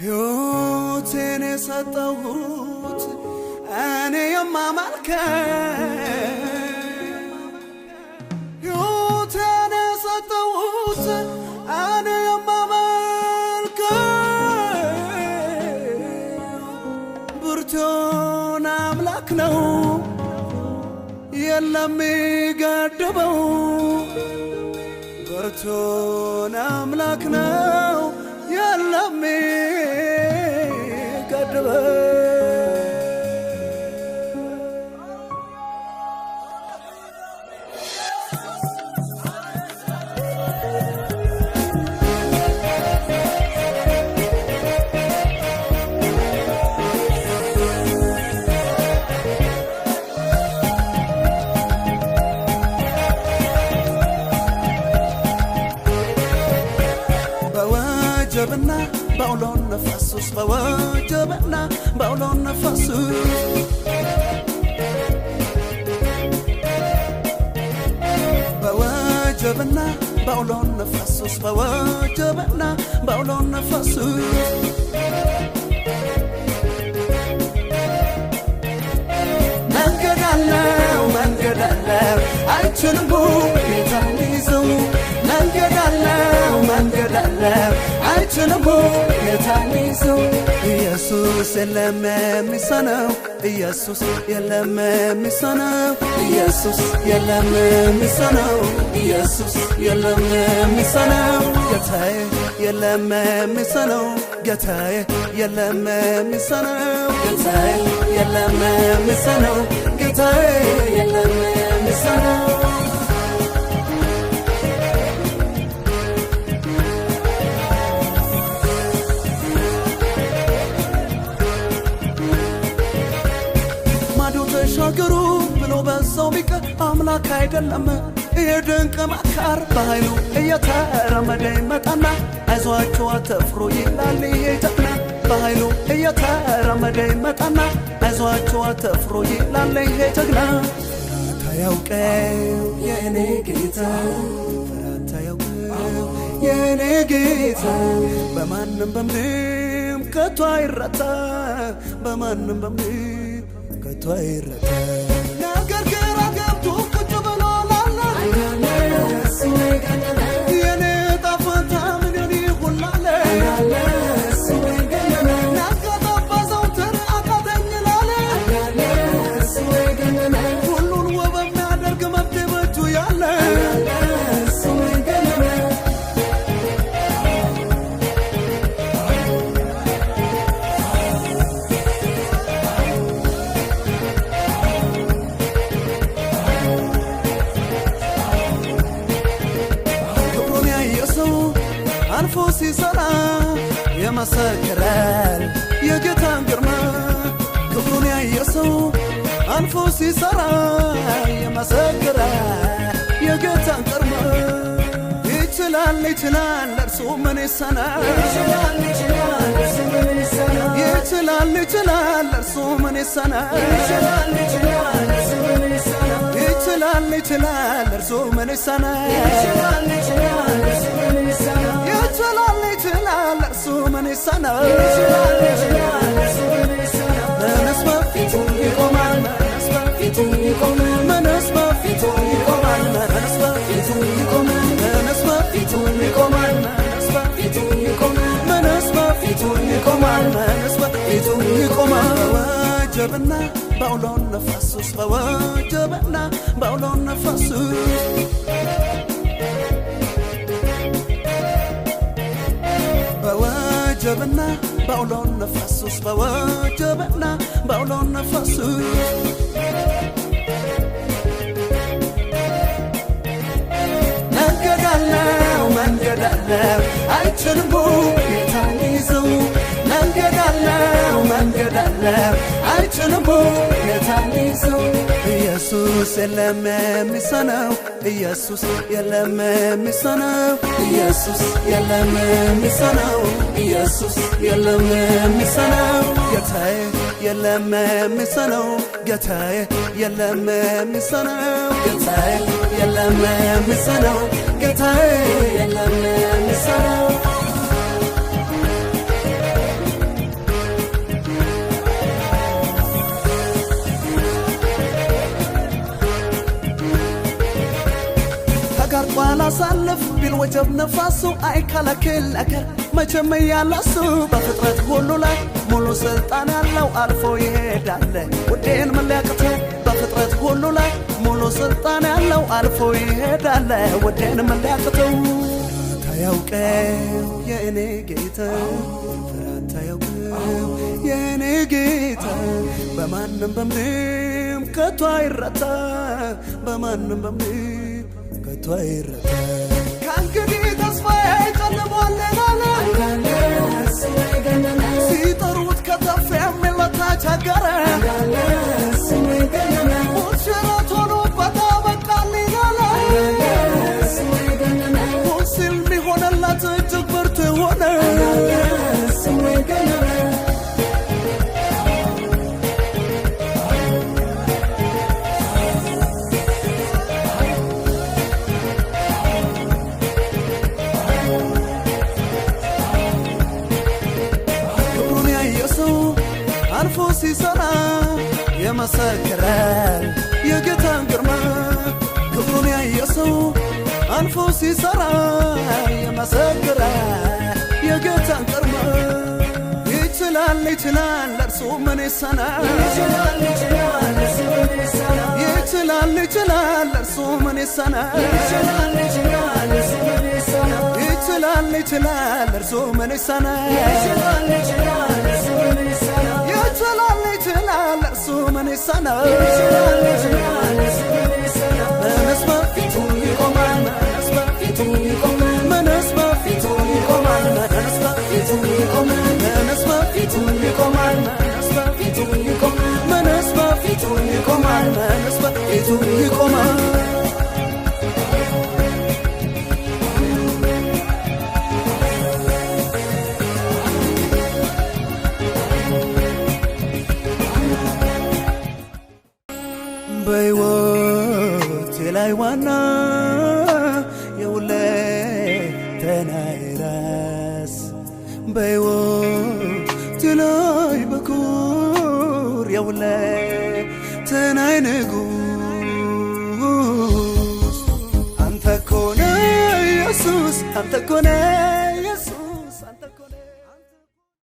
ሕይወቴን የሰጠሁት እኔ የማመልከው ሕይወቴን የሰጠሁት እኔ የማመልከው ብርቱን አምላክ ነው የለም የሚገድበው ብርቱን አምላክ ነው የለም የሚገድበው በወጀብና በአውሎ ነፋስ ውስጥ በወጀብና በአውሎ ነፋስ በወጀብና በአውሎ ነፋስ ውስጥ በወጀብና በአውሎ ነፋስ መንገድ አለው አይችልም ጌታን ይዘው መንገድ አለው አይችልም ጌታን ይዘው ኢየሱስ የለም የሚሳነው ኢየሱስ የለም የሚሳነው ኢየሱስ የለም የሚሳነው ኢየሱስ የለም የሚሳነው ጌታዬ የለም የሚሳነው ጌታዬ የለም የሚሳነው ጌታዬ የለም የሚሳነው ጌታዬ የለም የሚሳነው ተሻገሩ ብሎ በዛው ቢቀር አምላክ አይደለም የድንቅ መካር በኃይሉ እየተራመደ ይመጣና አይዟችሁ አትፍሩ ይላል ይሄ ጀግና በኃይሉ እየተራመደ ይመጣና አይዟችሁ አትፍሩ ይላል ይሄ ጀግና ፍርሃት አያውቀው የእኔ ጌታ ፍርሃት አያውቀው የእኔ ጌታ በማንም በምንም ከቶ አይረታ በማንም በምንም ከቶ አይረታ ነገር ግራ ገብቶ ቁጭ ብሎ ላለ የኔ ጣፈንታ ምን ይሁን ላለ ናገጠባዘው ተር አቃተኝ ላለ ሁሉን ውብ የሚያደርግ መብት በእጁ ያለ አልፎ ሲሰራ የመሰክራል የጌታን ግርማ ክብሩን ያየ ሰው አልፎ ሲሰራ የመሰክራል የጌታን ግርማ ይችላል እርሱ ምን ይሳናል ይችላል እርሱ ምን ይሳናል እርሱ ምን ይሳናል ይችላል እርሱ ምን ይሳናል እርሱ ምን ይሳናል መንስ በፊቱ ይቆማል መንስ በፊቱ ይቆማል መንስ በፊቱ ይቆማል መንስ በፊቱ ይቆማል መንስ በፊቱ ይቆማል መንስ በፊቱ ይቆማል መንስ በፊቱ ይቆማል መንስ በፊቱ ይቆማል በወጀብና በአውሎ ነፋስ ውስጥ በወጀብና በአውሎ ነፋስ በወጀብና በአውሎ ነፋስ ውስጥ በወጀብና በአውሎ ነፋስ መንገድ አለው አይችልም ጌታን ይዘው መንገድ አለው አልችልም የታሊሰው ኢየሱስ የለም የሚሳነው ኢየሱስ የለም የሚሳነው ኢየሱስ የለም የሚሳነው ኢየሱስ የለም የሚሳነው ጌታዬ የለም የሚሳነው ጌታዬ የለም የሚሳነው ጌታዬ የለም የሚሳነው ጌታዬ የለም የሚሳነው ቃል አሳልፍ ቢል ወጀብ ነፋሱ አይከለክል ነገር መቼም ያላሱ በፍጥረት ሁሉ ላይ ሙሉ ስልጣን ያለው አልፎ ይሄዳል ወዴን መለያቅተው በፍጥረት ሁሉ ላይ ሙሉ ስልጣን ያለው አልፎ ይሄዳል ወዴን መለያቅተው ታያውቀው የእኔ ጌታ ታያውቀው የእኔ ጌታ በማንም በምንም ከቶ አይረታ በማንም በምንም ከቷይረታ ካንገዲ ተስፋዬ ጨልሟልና ሲጠሩት ከተፍ የሚለታ ቸገረ ሙሽራት ሆኖ በጣበቃልኛለ ሙስል ሚሆነላት እጅግ ብርቱ ሆነ ሲሰራ የመሰከራል የጌታን ግርማ ክብሩን ያየሰው አንፎ ሲሰራ የመሰከራል የጌታን ግርማ ይችላል ይችላል እርሱ ምን ይሰናል ይችላል ይችላል እርሱ ምን ይሰናል ይችላል ይችላል እርሱ ምን ይሰናል ይችላል ይችላል እርሱ ምን ይሰናል ይችላል ይችላል እርሱ ምን ይሰናል ይችላል ይችላል እርሱ ምን ይሰናል ይችላል ይችላል እርሱ ምን ይሰናል ይችላል ይችላል እርሱ ምን ይሰናል መንስ በፊቱ ይቆማል መንስ በፊቱ ይቆማል መንስ በፊቱ ይቆማል መንስ በፊቱ ይቆማል መንስ በፊቱ ይቆማል መንስ በፊቱ ይቆማል መንስ በፊቱ ይቆማል መንስ በፊቱ ይቆማል በሕይወቴ ላይ ዋና የውለታዬ ራስ በሕይወቴ ላይ በኩር የውለታዬ ንጉሥ አንተ እኮ ነህ ኢየሱስ አንተ እኮ ነህ